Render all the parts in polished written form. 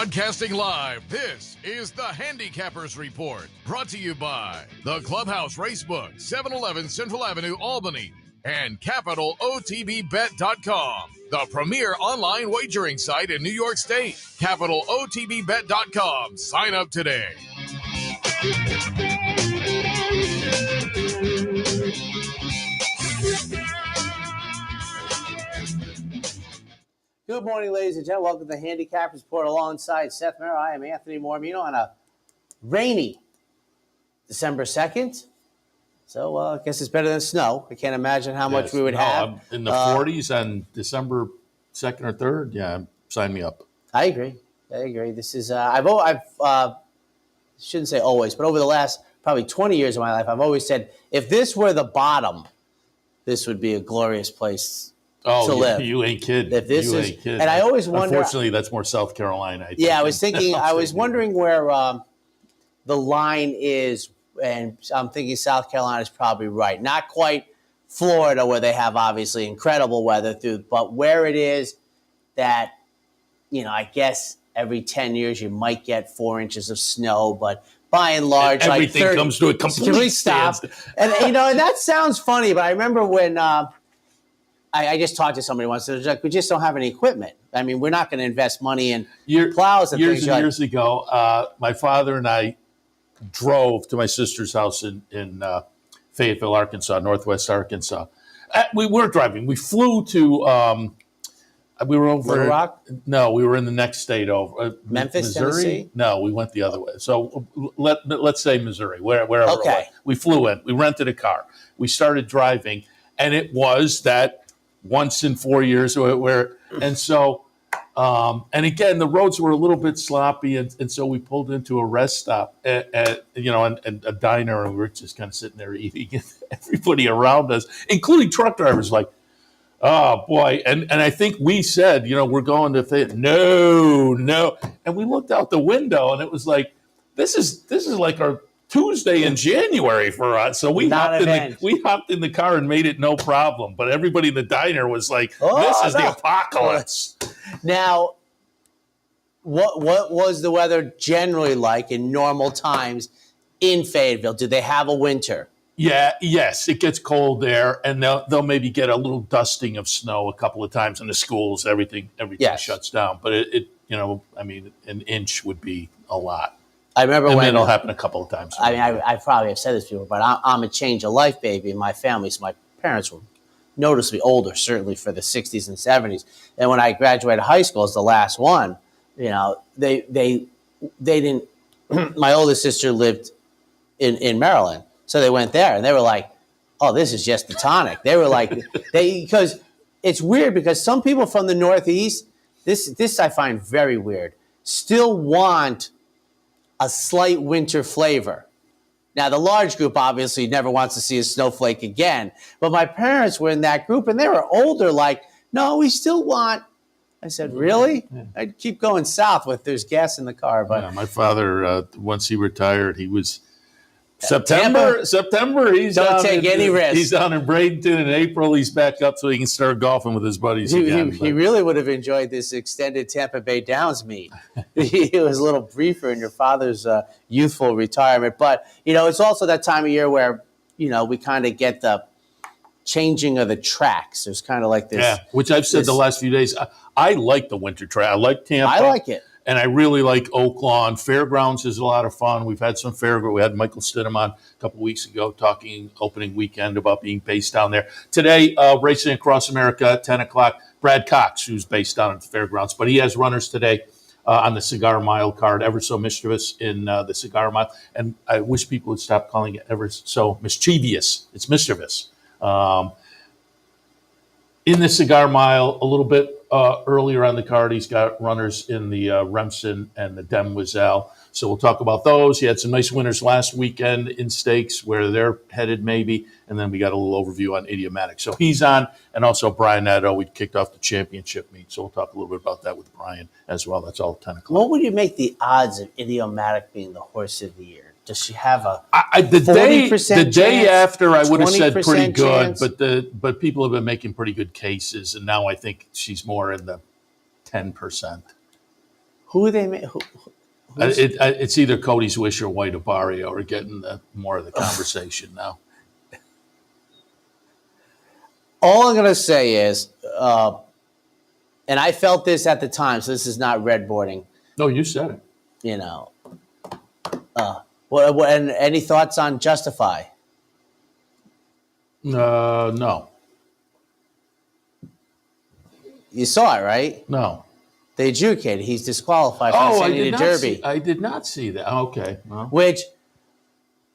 Broadcasting live, this is the Handicappers Report, brought to you by the Clubhouse Racebook, 711 Central Avenue, Albany, and CapitalOTBBet.com, the premier online wagering site in New York State. CapitalOTBBet.com. Sign up today. Good morning, ladies and gentlemen. Welcome to the Handicappers Report alongside Seth Merrow. I am Anthony Mormino on a rainy December 2nd. So I guess it's better than snow. I can't imagine how much we would have. I'm in the 40s on December 2nd or 3rd. Yeah, sign me up. I agree. This is I've shouldn't say always, but over the last probably 20 years of my life, I've always said if this were the bottom, this would be a glorious place to live. You ain't kidding. If this ain't kidding. And I always wonder. Unfortunately, that's more South Carolina. I think. Yeah, I was thinking. I was wondering where the line is, and I'm thinking South Carolina is probably right. Not quite Florida, where they have obviously incredible weather but where it is that, I guess every 10 years you might get 4 inches of snow, but by and large, and everything comes to a complete stop. And and that sounds funny, but I remember when. I just talked to somebody once. It was like, we just don't have any equipment. I mean, we're not going to invest money in plows and things. Years ago, my father and I drove to my sister's house in Fayetteville, Arkansas, Northwest Arkansas. We weren't driving. We flew to. We were over. Little Rock? No, we were in the next state over. Memphis, Missouri. Tennessee? No, we went the other way. So let's say Missouri, wherever. Okay. It was. We flew in. We rented a car. We started driving, and it was that. Once in 4 years, and again, the roads were a little bit sloppy, and so we pulled into a rest stop and a diner, and we were just kind of sitting there eating. And everybody around us, including truck drivers, like, oh boy, and I think we said, we're going to Fayette. No, and we looked out the window, and it was like, this is like our Tuesday in January for us. So we hopped in the car and made it no problem. But everybody in the diner was like, this is the apocalypse. Now, what was the weather generally like in normal times in Fayetteville? Did they have a winter? Yes, it gets cold there, and they'll maybe get a little dusting of snow a couple of times in the schools. Everything shuts down. But an inch would be a lot. I remember when it'll happen a couple of times. I mean, I probably have said this before, but I'm a change of life baby in my family. So my parents were noticeably older, certainly for the 60s and 70s. And when I graduated high school as the last one, they didn't. My oldest sister lived in Maryland, so they went there, and they were like, "Oh, this is just the tonic." They were like, because it's weird because some people from the Northeast, this I find very weird, still want a slight winter flavor. Now, the large group obviously never wants to see a snowflake again. But my parents were in that group, and they were older, like, no, we still want. I said, really? Yeah. I'd keep going south if there's gas in the car. But my father, once he retired, he was September. He's don't take any risks. He's down in Bradenton. In April, he's back up so he can start golfing with his buddies again. He really would have enjoyed this extended Tampa Bay Downs meet. It was a little briefer in your father's youthful retirement. But, it's also that time of year where, we kind of get the changing of the tracks. There's kind of like this. Yeah, which I've said the last few days. I like the winter track. I like Tampa. I like it. And I really like Oak Lawn. Fairgrounds is a lot of fun. We've had some fairgrounds. We had Michael Stidham on a couple of weeks ago talking opening weekend about being based down there. Today, racing across America at 10 o'clock, Brad Cox, who's based down at the fairgrounds. But he has runners today on the Cigar Mile card, ever so mischievous in the Cigar Mile. And I wish people would stop calling it ever so mischievous. It's mischievous. In the Cigar Mile, a little bit earlier on the card, he's got runners in the Remsen and the Demoiselle. So we'll talk about those. He had some nice winners last weekend in stakes where they're headed maybe. And then we got a little overview on Idiomatic. So he's on. And also Brian Nadeau, we kicked off the championship meet. So we'll talk a little bit about that with Brian as well. That's all 10 o'clock. What would you make the odds of Idiomatic being the horse of the year? Does she have a the 40% day after I would have said pretty chance? good, but people have been making pretty good cases, and now I think she's more in the 10%. Who they make? It's either Cody Swish or White Abario are getting more of the conversation now. All I'm going to say is, and I felt this at the time, so this is not redboarding. No, you said it. You know, and any thoughts on Justify? No. You saw it, right? No. They adjudicated. He's disqualified from the San Diego Derby. I did not see that. Okay. Well. Which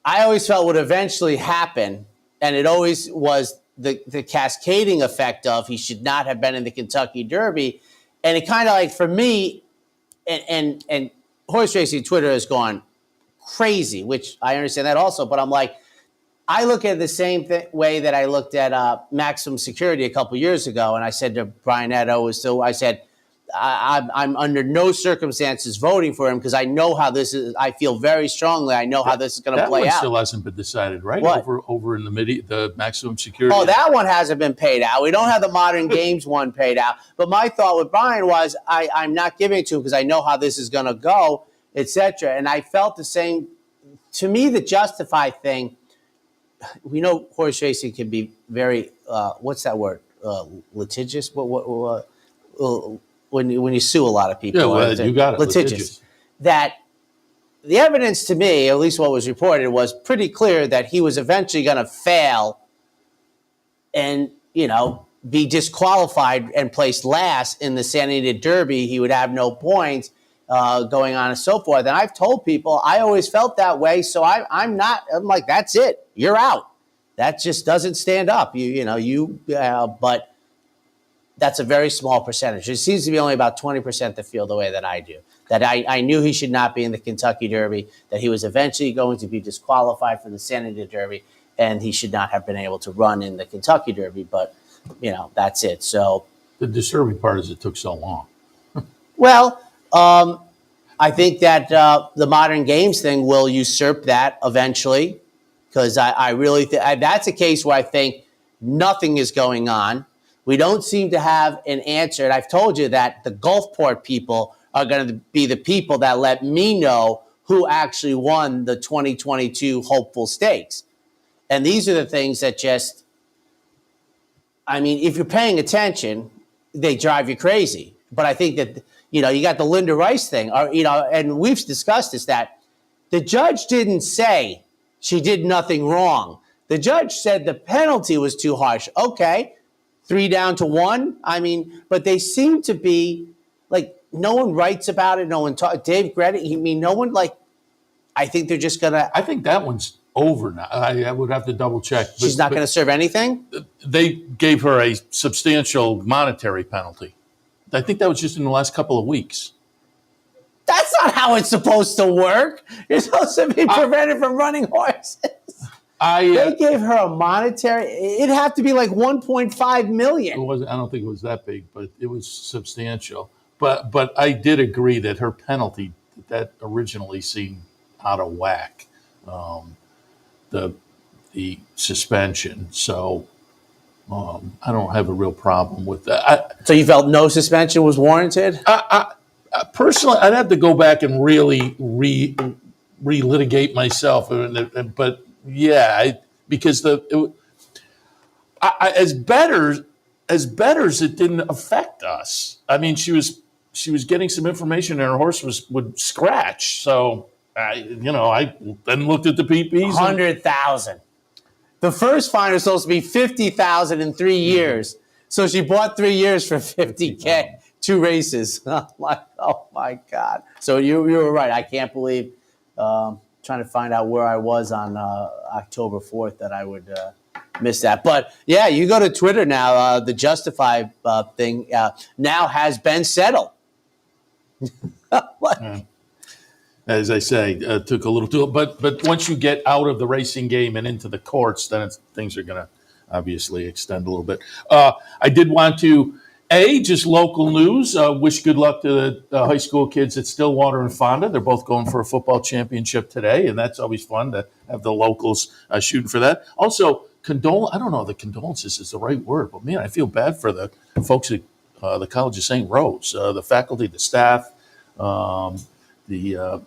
I always felt would eventually happen, and it always was the cascading effect of he should not have been in the Kentucky Derby. And it kind of like, for me, and horse racing Twitter has gone crazy, which I understand that also, but I'm like, I look at it the same way that I looked at Maximum Security a couple years ago, and I said to Brian Edo, I said, I'm under no circumstances voting for him because I know how this is. I feel very strongly. I know how this is going to play out. That one still hasn't been decided, right? What? Over in the Maximum Security. Oh, that one hasn't been paid out. We don't have the Modern Games one paid out. But my thought with Brian was I'm not giving it to him because I know how this is going to go, etc. And I felt the same. To me, the Justify thing, we know horse racing can be very, what's that word? Litigious? When you sue a lot of people. Yeah, well, you got it. Litigious. That the evidence to me, at least what was reported, was pretty clear that he was eventually going to fail and, be disqualified and placed last in the San Diego Derby. He would have no points going on and so forth. And I've told people I always felt that way. So I'm like, that's it. You're out. That just doesn't stand up. But that's a very small percentage. It seems to be only about 20% that feel the way that I do. That I knew he should not be in the Kentucky Derby, that he was eventually going to be disqualified from the San Diego Derby, and he should not have been able to run in the Kentucky Derby. But, that's it. So the disturbing part is it took so long. Well, I think that the Modern Games thing will usurp that eventually, because I really think that's a case where I think nothing is going on. We don't seem to have an answer. And I've told you that the Gulfport people are going to be the people that let me know who actually won the 2022 Hopeful Stakes. And these are the things that just, if you're paying attention, they drive you crazy. But I think that, you got the Linda Rice thing, and we've discussed this, that the judge didn't say she did nothing wrong. The judge said the penalty was too harsh. Okay. 3 down to 1. But they seem to be like, no one writes about it. No one talks. Dave Greta, no one, I think they're just going to. I think that one's over now. I would have to double check. She's not going to serve anything? They gave her a substantial monetary penalty. I think that was just in the last couple of weeks. That's not how it's supposed to work. You're supposed to be prevented from running horses. They gave her a monetary. It'd have to be like $1.5 million. I don't think it was that big, but it was substantial. But I did agree that her penalty that originally seemed out of whack, the suspension. So I don't have a real problem with that. So you felt no suspension was warranted? Personally, I'd have to go back and really relitigate myself, but. Yeah, because as bettors, it didn't affect us. She was getting some information, and her horse would scratch. So I then looked at the PPs. 100,000. The first fine was supposed to be 50,000 in 3 years. So she bought 3 years for 50K, 2 races. Oh my God! So you were right. I can't believe. Trying to find out where I was on October 4th that I would miss that. But, yeah, you go to Twitter now. The Justify thing now has been settled. As I say, took a little too. But once you get out of the racing game and into the courts, then things are going to obviously extend a little bit. I did want to just local news. Wish good luck to the high school kids at Stillwater and Fonda. They're both going for a football championship today, and that's always fun to have the locals shooting for that. Also, I don't know if the condolences is the right word, but man, I feel bad for the folks at the College of St. Rose, the faculty, the staff, The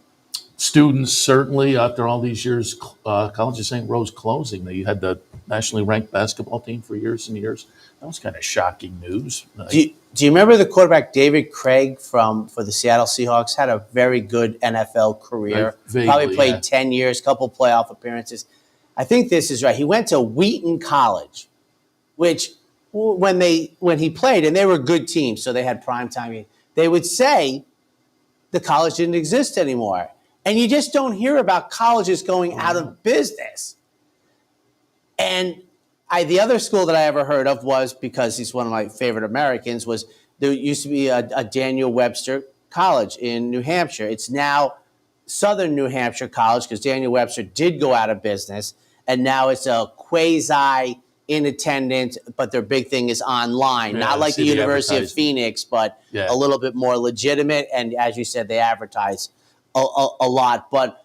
students, certainly, after all these years, College of St. Rose closing. They had the nationally ranked basketball team for years and years. That was kind of shocking news. Do you remember the quarterback David Craig for the Seattle Seahawks? Had a very good NFL career. Vaguely, probably played 10 years, couple playoff appearances. I think this is right. He went to Wheaton College, which when he played, and they were a good team, so they had prime time. They would say the college didn't exist anymore. And you just don't hear about colleges going out of business. And the other school that I ever heard of was, because he's one of my favorite Americans, was there used to be a Daniel Webster College in New Hampshire. It's now Southern New Hampshire College because Daniel Webster did go out of business. And now it's a quasi in attendance, but their big thing is online. Not like the University of Phoenix, but a little bit more legitimate. And as you said, they advertise a lot. But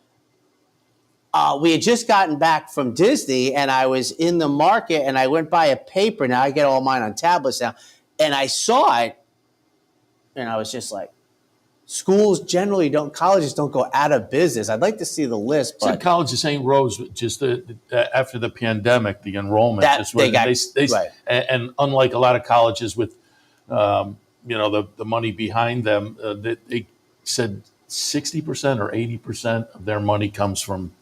we had just gotten back from Disney, and I was in the market, and I went by a paper. Now I get all mine on tablets now. And I saw it, and I was just like, colleges don't go out of business. I'd like to see the list. But College of St. Rose, just after the pandemic, the enrollment and unlike a lot of colleges with, the money behind them, they said 60% or 80% of their money comes from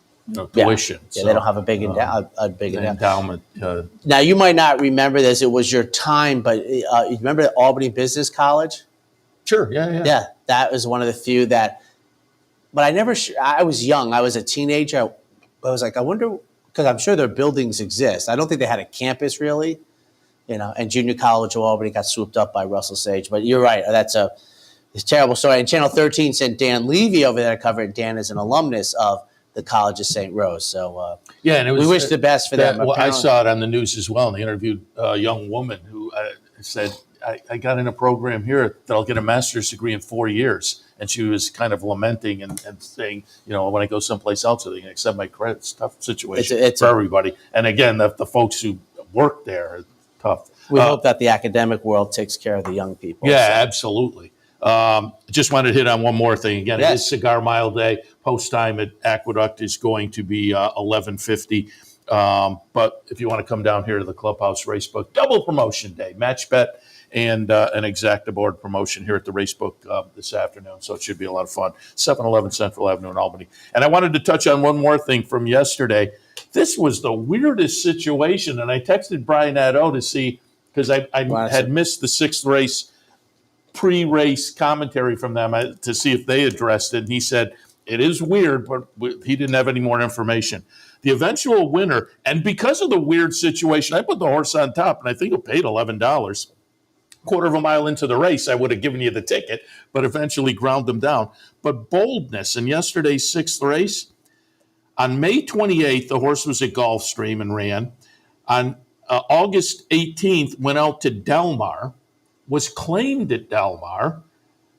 tuition. Yeah, so they don't have a big endowment. Endowment. Now you might not remember this; it was your time, but you remember Albany Business College? Sure. Yeah. That was one of the few that. But I was young. I was a teenager. I was like, I wonder, because I'm sure their buildings exist. I don't think they had a campus really, And Junior College of Albany got swooped up by Russell Sage. But you're right. It's a terrible story. And Channel 13 sent Dan Levy over there to cover it. Dan is an alumnus of the College of St. Rose. So and it was, we wish the best for them. Well, I saw it on the news as well. And they interviewed a young woman who said, I got in a program here that I'll get a master's degree in 4 years. And she was kind of lamenting and saying, when I go someplace else, they can accept my credit. It's a tough situation for everybody. And again, the folks who work there are tough. We hope that the academic world takes care of the young people. Yeah, absolutely. Just wanted to hit on one more thing. Again, It is Cigar Mile Day. Post time at Aqueduct is going to be 11:50. But if you want to come down here to the Clubhouse Racebook, double promotion day, match bet and an exacta board promotion here at the Racebook this afternoon. So it should be a lot of fun. 711 Central Avenue in Albany. And I wanted to touch on one more thing from yesterday. This was the weirdest situation. And I texted Brian Nadeau to see, because I had missed the sixth race pre-race commentary from them to see if they addressed it. And he said, it is weird, but he didn't have any more information. The eventual winner, and because of the weird situation, I put the horse on top, and I think it paid $11. Quarter of a mile into the race, I would have given you the ticket, but eventually ground them down. But boldness in yesterday's sixth race, on May 28th, the horse was at Gulfstream and ran. On August 18th, went out to Del Mar, was claimed at Del Mar,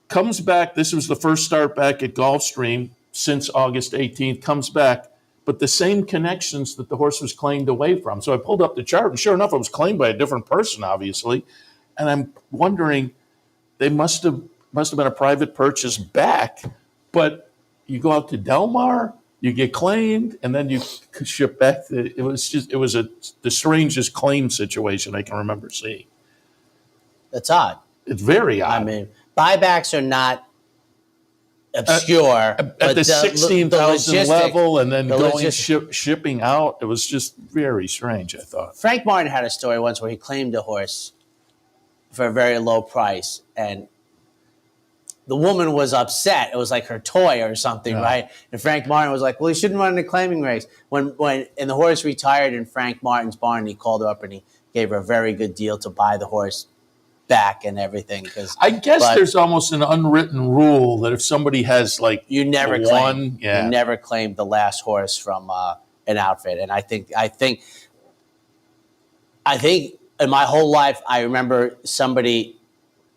comes back. This was the first start back at Gulfstream since August 18th, comes back, but the same connections that the horse was claimed away from. So I pulled up the chart, and sure enough, it was claimed by a different person, obviously. And I'm wondering, they must have been a private purchase back, but you go out to Del Mar, you get claimed, and then you ship back. It was the strangest claim situation I can remember seeing. That's odd. It's very odd. I mean, buybacks are not obscure. At the 16,000 level and then shipping out, it was just very strange, I thought. Frank Martin had a story once where he claimed a horse for a very low price, and the woman was upset. It was like her toy or something, right? And Frank Martin was like, well, he shouldn't run a claiming race. And the horse retired in Frank Martin's barn, he called her up and he gave her a very good deal to buy the horse back and everything. I guess there's almost an unwritten rule that if somebody has you never claim the last horse from an outfit. And I think in my whole life, I remember somebody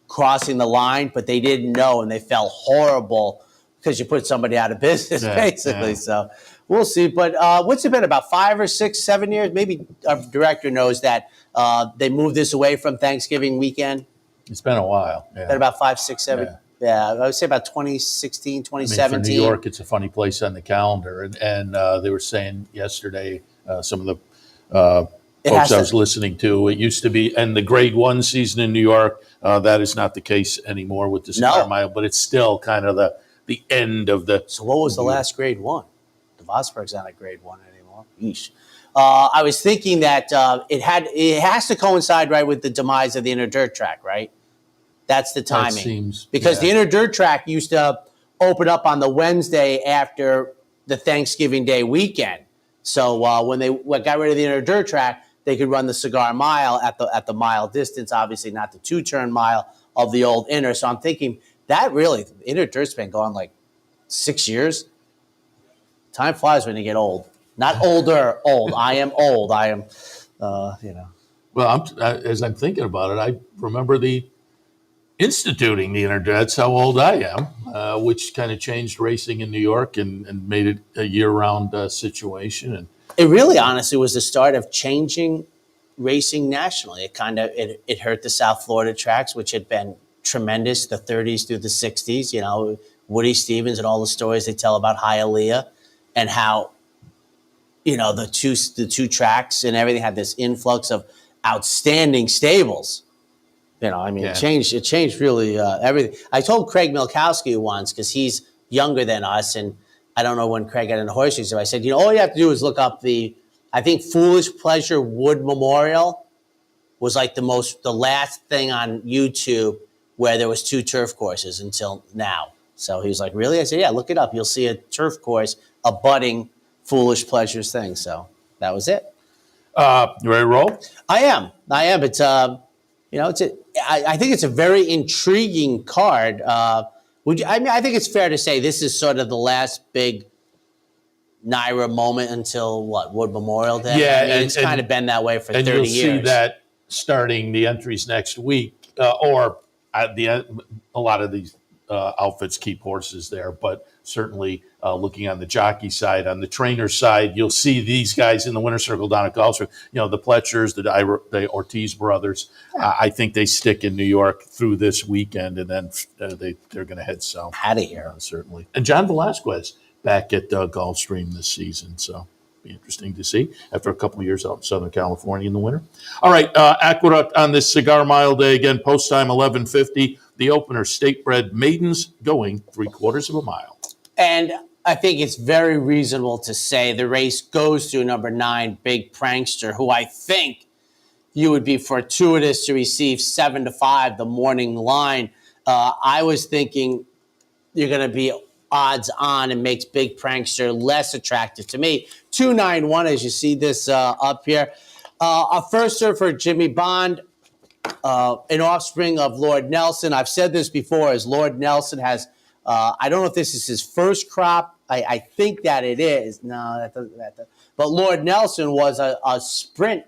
crossing the line, but they didn't know and they felt horrible because you put somebody out of business, basically. Yeah. So we'll see. But what's it been, about 5 or 6, 7 years? Maybe our director knows that they moved this away from Thanksgiving weekend. It's been a while. Yeah. Been about 5, 6, 7. Yeah, I would say about 2016, I mean, 2017. for New York, it's a funny place on the calendar. And they were saying yesterday, some of the folks I was listening to, it used to be, and the grade 1 season in New York, that is not the case anymore with the Cigar Mile, but it's still kind of the end of the. So what was the last grade 1? The Vosburg's not a grade 1 anymore. Yeesh. I was thinking that it has to coincide right with the demise of the inner dirt track, right? That's the timing. That seems, because the inner dirt track used to open up on the Wednesday after the Thanksgiving Day weekend. So when they got rid of the inner dirt track, they could run the Cigar Mile at the mile distance, obviously not the 2-turn mile of the old inner. So I'm thinking that really, the inner dirt's been going like 6 years. Time flies when you get old. Not older, old. I am old. I am, Well, as I'm thinking about it, I remember instituting the inner dirt. That's how old I am, which kind of changed racing in New York and made it a year-round situation. And it really, honestly, was the start of changing racing nationally. It hurt the South Florida tracks, which had been tremendous the 30s through the 60s. Woody Stevens and all the stories they tell about Hialeah and how the two tracks and everything had this influx of outstanding stables. It changed really everything. I told Craig Milkowski once, because he's younger than us, and I don't know when Craig got into horse racing. So I said, all you have to do is look up I think Foolish Pleasure Wood Memorial was like the last thing on YouTube where there was 2 turf courses until now. So he was like, really? I said, yeah, look it up. You'll see a turf course abutting Foolish Pleasures thing. So that was it. You ready to roll? I am. It's I think it's a very intriguing card. I think it's fair to say this is sort of the last big NYRA moment until Wood Memorial Day. Yeah, it's kind of been that way for 30 years. And you'll see that starting the entries next week, or at the end, a lot of these outfits keep horses there, but certainly looking on the jockey side, on the trainer side, you'll see these guys in the winner's circle down at Gulfstream. The Pletchers, the Ortiz brothers. I think they stick in New York through this weekend, and then they're going to head south. Out of here. Certainly. And John Velasquez back at Gulfstream this season, so be interesting to see after a couple of years out in Southern California in the winter. All right, Aqueduct on this Cigar Mile Day. Again, post time 11:50. The opener, State-Bred Maidens, going 3/4 of a mile. And I think it's very reasonable to say the race goes through number 9, Big Prankster, who I think you would be fortuitous to receive 7-5, the morning line. I was thinking you're going to be odds on and makes Big Prankster less attractive to me. 291, as you see this up here. A firster for Jimmy Bond, an offspring of Lord Nelson. I've said this before, as Lord Nelson has, I don't know if this is his first crop. I think that it is. No, that doesn't. But Lord Nelson was a sprint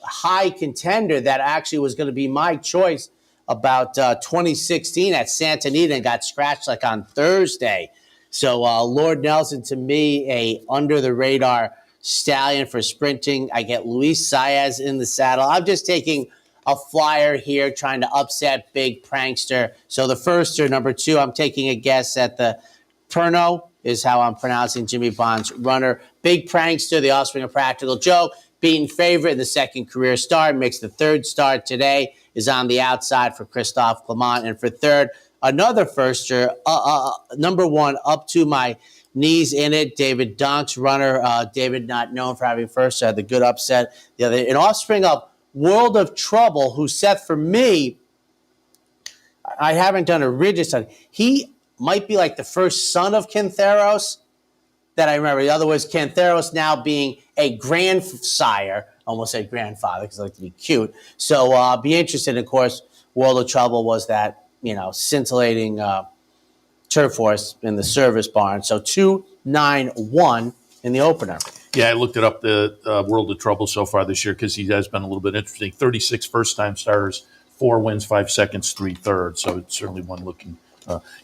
high contender that actually was going to be my choice about 2016 at Santa Anita and got scratched like on Thursday. So Lord Nelson, to me, a under-the-radar stallion for sprinting. I get Luis Saez in the saddle. I'm just taking a flyer here trying to upset Big Prankster. So the firster, number 2, I'm taking a guess at the Perno, is how I'm pronouncing Jimmy Bond's runner. Big Prankster, the offspring of Practical Joke, beaten favorite in the second career start, makes the third start today, is on the outside for Christophe Clement. And for third, another firster, number 1, up to my knees in it, David Donk's runner. David, not known for having first, had the good upset. The other, an offspring of World of Trouble, who, Seth, for me, I haven't done a rigid study. He might be like the first son of Cantheros that I remember. The other was Cantheros now being a grandsire, almost said grandfather because I like to be cute. So be interested. Of course, World of Trouble was that, scintillating turf horse in the service barn. So 291 in the opener. Yeah, I looked it up, the World of Trouble so far this year because he has been a little bit interesting. 36 first-time starters, 4 wins, 5 seconds, 3 thirds. So it's certainly one looking.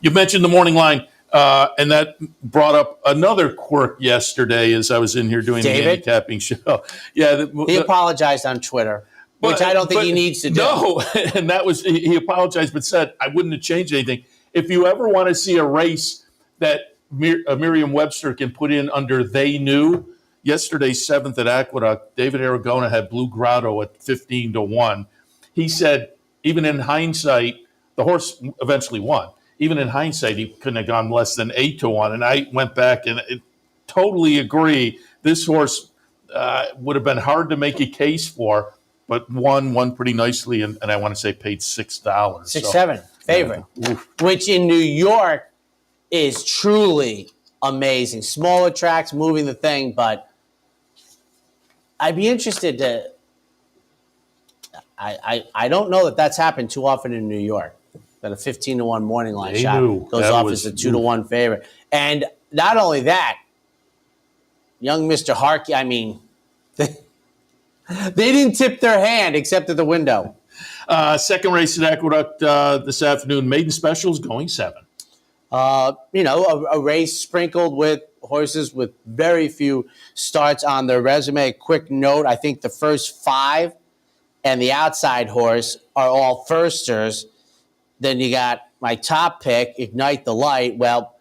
You mentioned the morning line, and that brought up another quirk yesterday as I was in here doing the handicapping show. Yeah, he apologized on Twitter, which I don't think he needs to do. No, and that was he apologized, but said I wouldn't have changed anything. if you ever want to see a race that Merriam-Webster can put in under they knew, yesterday's 7th at Aqueduct, David Aragona had Blue Grotto at 15-1. He said, even in hindsight, the horse eventually won. Even in hindsight, he couldn't have gone less than 8-1. And I went back and totally agree. This horse would have been hard to make a case for, but won pretty nicely. And I want to say paid $6. 6-7 favorite, which in New York is truly amazing. Smaller tracks, moving the thing, but I'd be interested to. I don't know that that's happened too often in New York. That a 15-1 morning line shot goes off as a 2-1 favorite, and not only that, young Mr. Harkey. I mean, they didn't tip their hand except at the window. Second race at Aqueduct this afternoon. Maiden Specials going 7. A race sprinkled with horses with very few starts on their resume. A quick note, I think the first 5 and the outside horse are all firsters. Then you got my top pick, Ignite the Light. Well,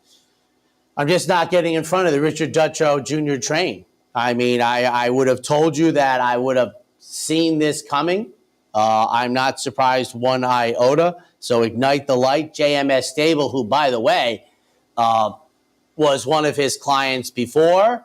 I'm just not getting in front of the Richard Dutrow Jr. train. I mean, I would have told you that I would have seen this coming. I'm not surprised one iota. So Ignite the Light, JMS Stable, who, by the way, was one of his clients before,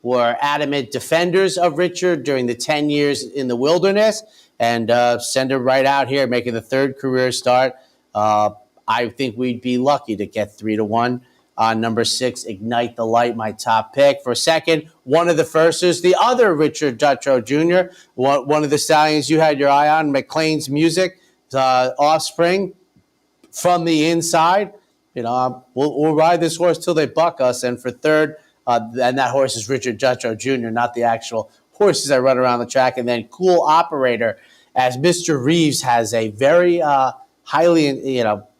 were adamant defenders of Richard during the 10 years in the wilderness, and send him right out here, making the 3rd career start. I think we'd be lucky to get 3-1 on number 6, Ignite the Light, my top pick. For second, one of the firsters, the other Richard Dutrow Jr., one of the stallions you had your eye on, McLean's Music, Offspring, from the inside. We'll ride this horse till they buck us. And for third, and that horse is Richard Dutrow Jr., not the actual horses that run around the track. And then Cool Operator, as Mr. Reeves has a very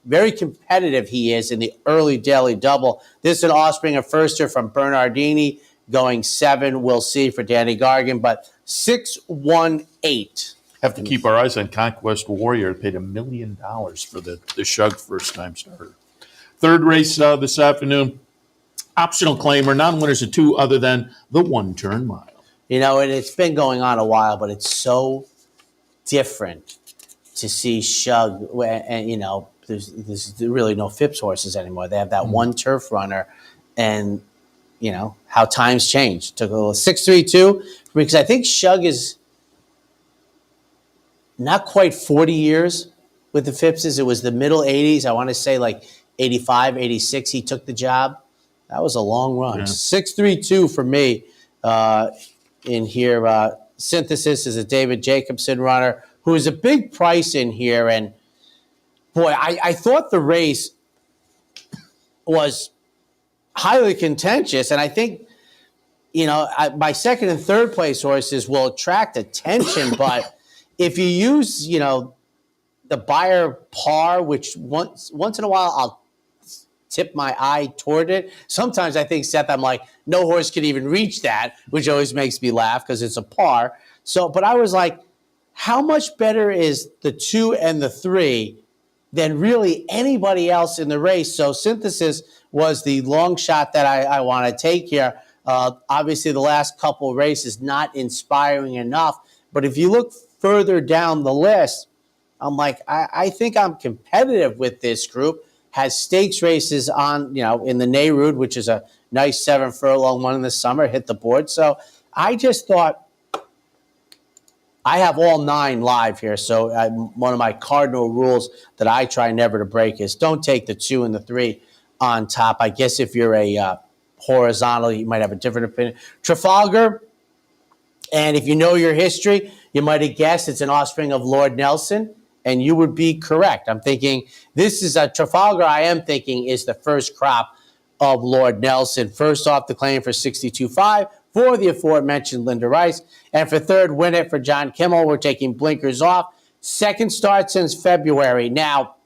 very competitive he is in the early daily double. This is an offspring of firster from Bernardini, going 7. We'll see for Danny Gargan, but 6-1-8. Have to keep our eyes on Conquest Warrior. Paid $1 million for the Shug first-time starter. Third race this afternoon, optional claimer, non-winners of 2 other than the one-turn mile. And it's been going on a while, but it's so different to see Shug, and there's really no Phipps horses anymore. They have that one turf runner, and how times change. Took a little 6-3-2 because I think Shug is not quite 40 years with the Phippses. It was the middle 80s. I want to say like 85, 86. He took the job. That was a long run. Yeah. 6-3-2 for me in here. Synthesis is a David Jacobson runner who is a big price in here. And boy, I thought the race was highly contentious. And I think, my second and third place horses will attract attention. But if you use, the Beyer par, which once in a while I'll tip my eye toward it. Sometimes I think, Seth, I'm like, no horse can even reach that, which always makes me laugh because it's a par. So, but I was like, how much better is the 2 and the 3 than really anybody else in the race? So Synthesis was the long shot that I want to take here. Obviously, the last couple races not inspiring enough. But if you look further down the list, I'm like, I think I'm competitive with this group. Has stakes races on, in the Nehrude, which is a nice 7 furlong one in the summer, hit the board. So I just thought, I have all 9 live here. So one of my cardinal rules that I try never to break is don't take the 2 and the 3 on top. I guess if you're a horizontal, you might have a different opinion. Trafalgar, and if you know your history, you might have guessed it's an offspring of Lord Nelson, and you would be correct. I'm thinking this is a Trafalgar. I am thinking is the first crop of Lord Nelson. First off the claim for 62.5 for the aforementioned Linda Rice. And for third, Win It for John Kimmel. We're taking blinkers off. Second start since February. Now,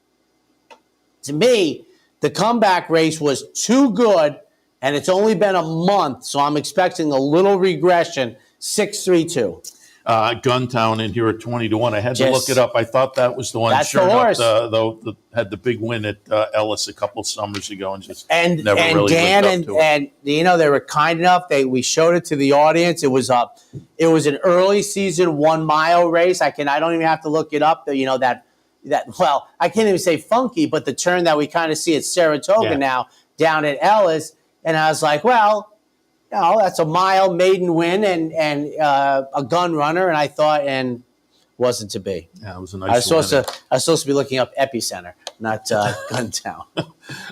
to me, the comeback race was too good, and it's only been a month, so I'm expecting a little regression. 6-3-2. Guntown in here at 20-1. I had to look it up. I thought that was the one. That's sure the horse. Had the big win at Ellis a couple summers ago, and just and never and really Dan lived up to it. and they were kind enough. We showed it to the audience. It was an early season 1 mile race. I don't even have to look it up. Well, I can't even say funky, but the turn that we kind of see at Saratoga now down at Ellis, and I was like, well, that's a mile maiden win and a gun runner, and I thought, and wasn't to be. Yeah, it was a nice. I was supposed to be looking up Epicenter, not Guntown.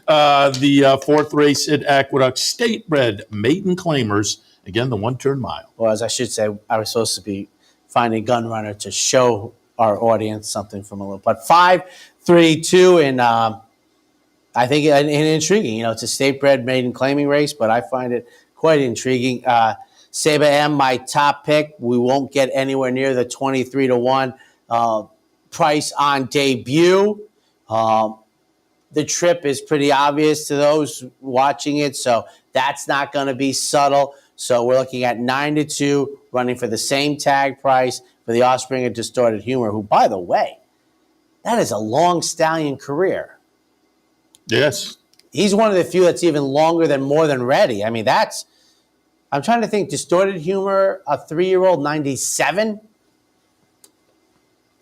The fourth race at Aqueduct, State Bred Maiden Claimers. Again, the 1-turn mile. Or as I should say, I was supposed to be finding gun runner to show our audience something from a little. But 5, 3, 2, and I think and intriguing. It's a State Bred Maiden claiming race, but I find it quite intriguing. Saba M, my top pick. We won't get anywhere near the 23-1 price on debut. The trip is pretty obvious to those watching it, so that's not going to be subtle. So we're looking at 9-2, running for the same tag price for the offspring of Distorted Humor, who, by the way, that is a long stallion career. Yes. He's one of the few that's even longer than More Than Ready. I mean, I'm trying to think, Distorted Humor, a 3-year-old, 97?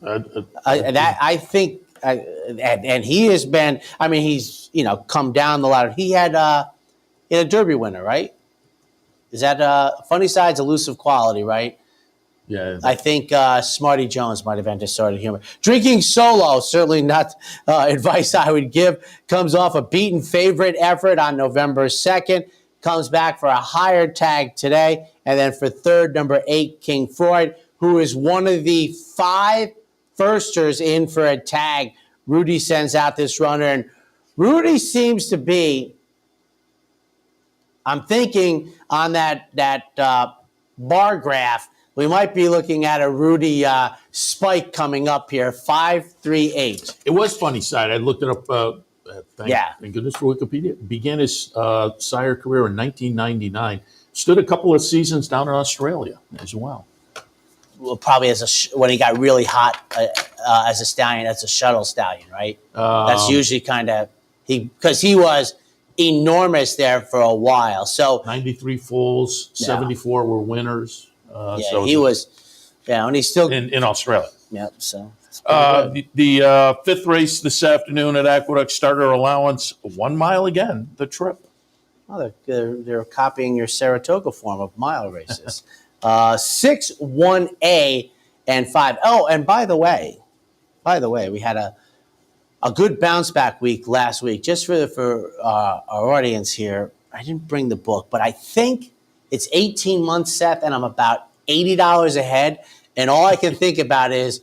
I think, and he has been, he's, come down the ladder. He had a Derby winner, right? Is that Funny Side's Elusive Quality, right? Yeah. I think Smarty Jones might have been Distorted Humor. Drinking Solo, certainly not advice I would give. Comes off a beaten favorite effort on November 2nd. Comes back for a higher tag today. And then for third, number 8, King Freud, who is one of the 5 firsters in for a tag. Rudy sends out this runner. And Rudy seems to be, I'm thinking on that bar graph, we might be looking at a Rudy spike coming up here, 5.38. It was Funny Side. I looked it up. Thank goodness for Wikipedia. Began his sire career in 1999. Stood a couple of seasons down in Australia as well. Well, probably when he got really hot as a stallion, as a shuttle stallion, right? That's usually kind of because he was enormous there for a while. So 93 foals, 74 were winners. So he was, and he's still in Australia. Yep. So the fifth race this afternoon at Aqueduct, starter allowance 1 mile again. The trip. Oh, they're copying your Saratoga form of mile races. 6, 1A, and 5. Oh, and by the way, we had a good bounce back week last week. Just for our audience here, I didn't bring the book, but I think it's 18 months, Seth, and I'm about $80 ahead. And all I can think about is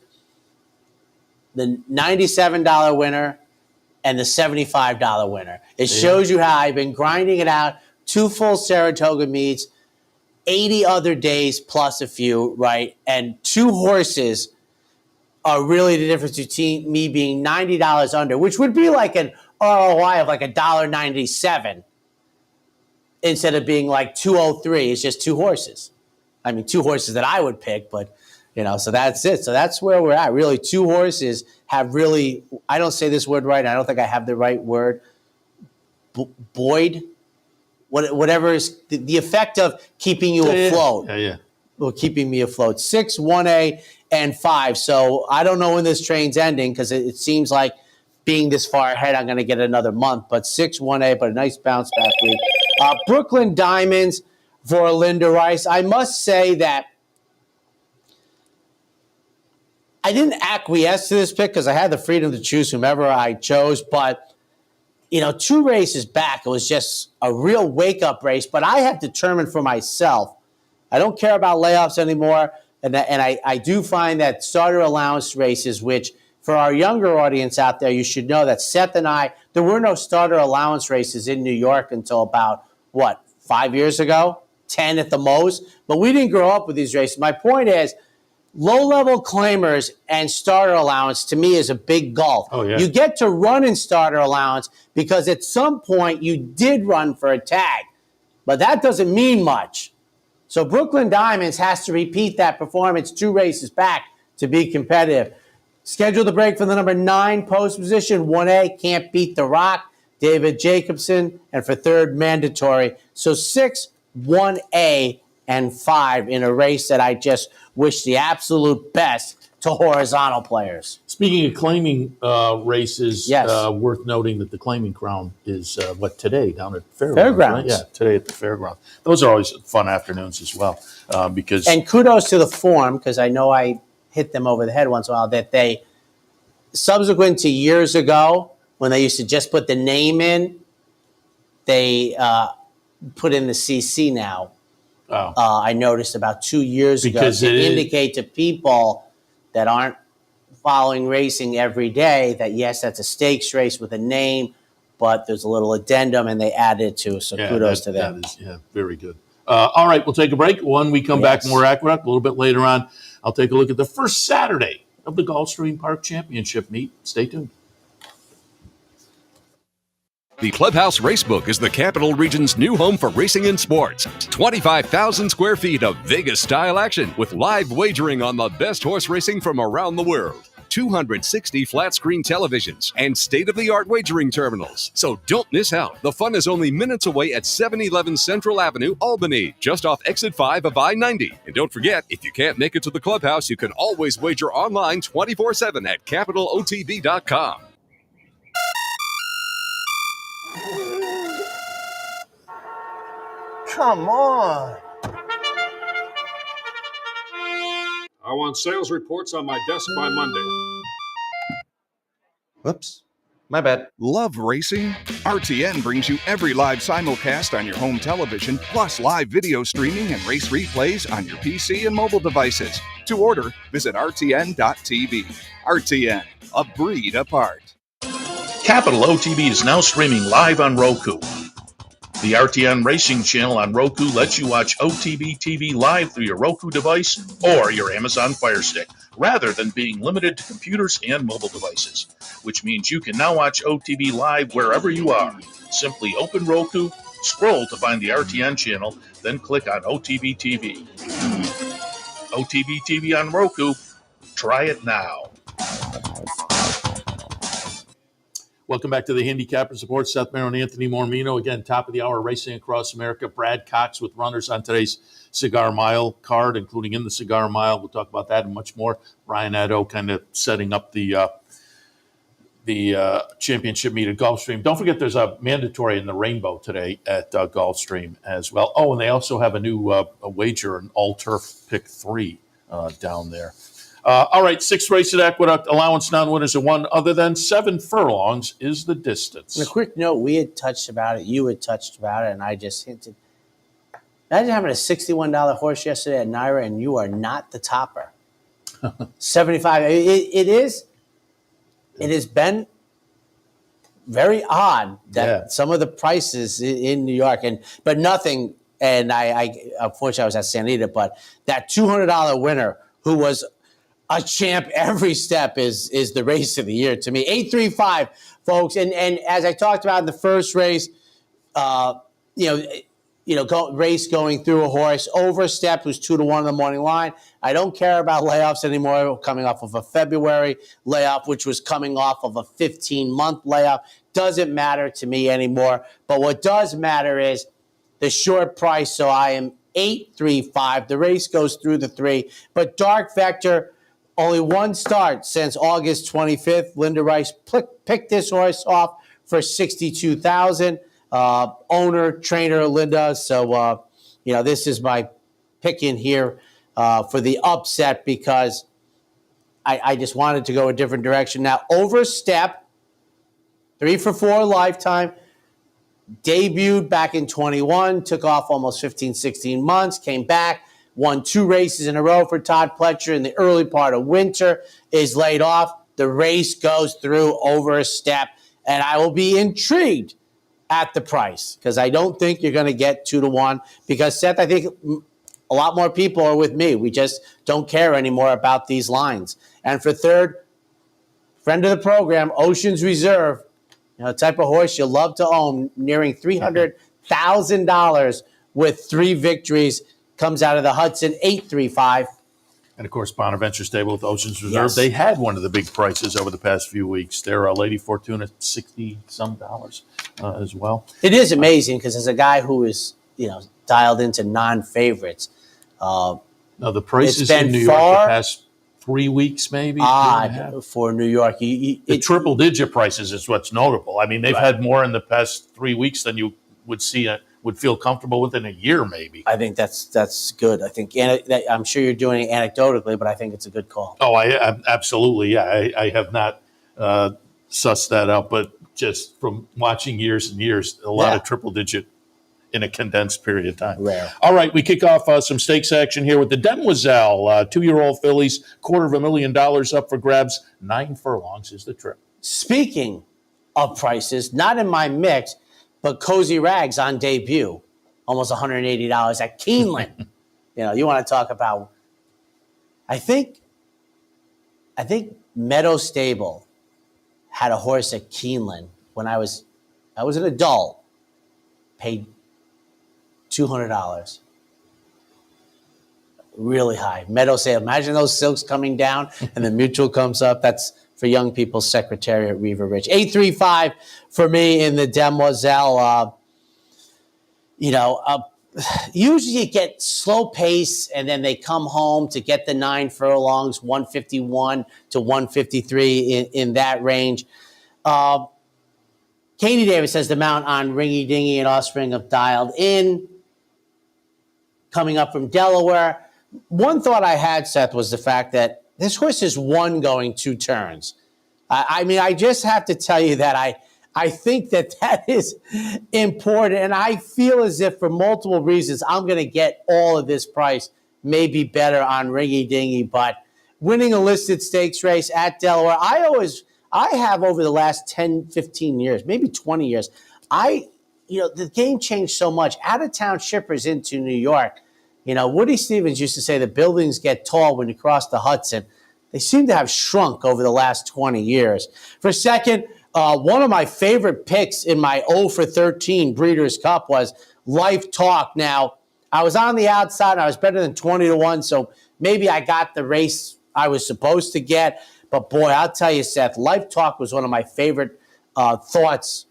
the $97 winner and the $75 winner. It shows you how I've been grinding it out. 2 full Saratoga meets, 80 other days plus a few, right? And 2 horses are really the difference between me being $90 under, which would be like an ROI of like $1.97 instead of being like 203. It's just 2 horses. 2 horses that I would pick, but so that's it. So that's where we're at. Really, 2 horses have really, I don't say this word right. I don't think I have the right word. Buoyed, whatever is the effect of keeping you afloat. Yeah. Well, keeping me afloat. 6, 1A, and 5. So I don't know when this train's ending because it seems like being this far ahead, I'm going to get another month. But 6, 1A, but a nice bounce back week. Brooklyn Diamonds for Linda Rice. I must say that I didn't acquiesce to this pick because I had the freedom to choose whomever I chose. But, 2 races back, it was just a real wake-up race. But I have determined for myself, I don't care about layoffs anymore. And I do find that starter allowance races, which for our younger audience out there, you should know that Seth and I, there were no starter allowance races in New York until about, 5 years ago? 10 at the most? But we didn't grow up with these races. My point is, low-level claimers and starter allowance, to me, is a big gulf. Oh, yeah. You get to run in starter allowance because at some point you did run for a tag. But that doesn't mean much. So Brooklyn Diamonds has to repeat that performance 2 races back to be competitive. Schedule the break for the number 9 post position, 1A, Can't Beat the Rock, David Jacobson, and for 3rd, Mandatory. So 6, 1A, and 5 in a race that I just wish the absolute best to horizontal players. Speaking of claiming races, yes. Worth noting that the claiming crown is today down at Fairgrounds. Fairgrounds. Right? Yeah, today at the Fairgrounds. Those are always fun afternoons as well. And kudos to the form, because I know I hit them over the head once in a while, that they, subsequent to years ago, when they used to just put the name in, they put in the CC now. Oh. I noticed about 2 years ago to indicate to people that aren't following racing every day that, yes, that's a stakes race with a name, but there's a little addendum, and they added it to. So kudos to them. That is, very good. All right, we'll take a break. When we come back, more Aqueduct. A little bit later on, I'll take a look at the first Saturday of the Gulfstream Park Championship meet. Stay tuned. The Clubhouse Racebook is the Capital Region's new home for racing and sports. 25,000 square feet of Vegas-style action with live wagering on the best horse racing from around the world. 260 flat-screen televisions and state-of-the-art wagering terminals. So don't miss out. The fun is only minutes away at 711 Central Avenue, Albany, just off Exit 5 of I-90. And don't forget, if you can't make it to the Clubhouse, you can always wager online 24/7 at capitalotb.com. Come on. I want sales reports on my desk by Monday. Whoops. My bad. Love racing? RTN brings you every live simulcast on your home television, plus live video streaming and race replays on your PC and mobile devices. To order, visit rtn.tv. RTN, a breed apart. Capital OTB is now streaming live on Roku. The RTN Racing channel on Roku lets you watch OTB TV live through your Roku device or your Amazon Fire Stick, rather than being limited to computers and mobile devices, which means you can now watch OTB live wherever you are. Simply open Roku, scroll to find the RTN channel, then click on OTB TV. OTB TV on Roku. Try it now. Welcome back to the Handicappers Report. Seth, Merrow, and Anthony Mormino. Again, top of the hour racing across America. Brad Cox with runners on today's Cigar Mile card, including in the Cigar Mile. We'll talk about that and much more. Brian Addo kind of setting up the championship meet at Gulfstream. Don't forget there's a mandatory in the Rainbow today at Gulfstream as well. Oh, and they also have a new a wager, an all-turf pick 3 down there. All right, 6th race at Aqueduct. Allowance non-winners are 1 other than 7 furlongs is the distance. And a quick note, we had touched about it, you had touched about it, and I just hinted. Imagine having a $61 horse yesterday at Naira and you are not the topper. 75. It has been very odd that some of the prices in New York, but nothing, and I unfortunately I was at Santa Anita, but that $200 winner who was a champ every step is the race of the year to me. 835, folks. And as I talked about in the first race, race going through a horse, overstepped, was 2-1 in the morning line. I don't care about layoffs anymore, coming off of a February layoff, which was coming off of a 15-month layoff. Doesn't matter to me anymore. But what does matter is the short price. So I am 835. The race goes through the 3. But Dark Vector, only 1 start since August 25th. Linda Rice picked this horse off for $62,000. Owner, trainer, Linda. So, this is my pick in here for the upset because I just wanted to go a different direction. Now, Overstep, 3 for 4 lifetime, debuted back in 21, took off almost 15, 16 months, came back, won 2 races in a row for Todd Pletcher in the early part of winter, is laid off. The race goes through Overstep, and I will be intrigued at the price because I don't think you're going to get 2-1 because, Seth, I think a lot more people are with me. We just don't care anymore about these lines. And for 3rd, friend of the program, Ocean's Reserve, the type of horse you love to own, nearing $300,000 with 3 victories. comes out of the Hudson, 835. And of course, Bonaventure Stable with Oceans Reserve. Yes. They had one of the big prices over the past few weeks. Their Lady Fortuna, $60-some as well. It is amazing because as a guy who is, dialed into non-favorites. Now the prices been in New York the past 3 weeks, maybe for New York. The triple-digit prices is what's notable. I mean, they've had more in the past 3 weeks than you would see would feel comfortable with in a year, maybe. I think that's good. I think I'm sure you're doing it anecdotally, but I think it's a good call. Oh, I absolutely, yeah. I have not sussed that out, but just from watching years and years, a lot of triple-digit in a condensed period of time. Rare. All right, we kick off some stakes action here with the Demoiselle, 2-year-old fillies, $250,000 up for grabs. 9 furlongs is the trip. Speaking of prices, not in my mix, but Cozy Rags on debut, almost $180 at Keeneland. You want to talk about? I think Meadow Stable had a horse at Keeneland when I was an adult, paid $200. Really high. Meadow Stable. Imagine those silks coming down and the mutual comes up. That's for young people's secretary at Reva Rich. 835 for me in the Demoiselle. Usually you get slow pace and then they come home to get the 9 furlongs, 151 to 153 in that range. Katie Davis says the mount on Ringy Dingy and Offspring of Dialed In. Coming up from Delaware. One thought I had, Seth, was the fact that this horse is one going 2 turns. I just have to tell you that I think that is important. And I feel as if for multiple reasons, I'm going to get all of this price, maybe better on Ringy Dingy. But winning a listed stakes race at Delaware, I have over the last 10, 15 years, maybe 20 years, the game changed so much. Out-of-town shippers into New York, Woody Stevens used to say the buildings get tall when you cross the Hudson. They seem to have shrunk over the last 20 years. For a second, one of my favorite picks in my 0 for 13 Breeders' Cup was Life Talk. Now, I was on the outside, and I was better than 20-1, so maybe I got the race I was supposed to get. But, boy, I'll tell you, Seth, Life Talk was one of my favorite thoughts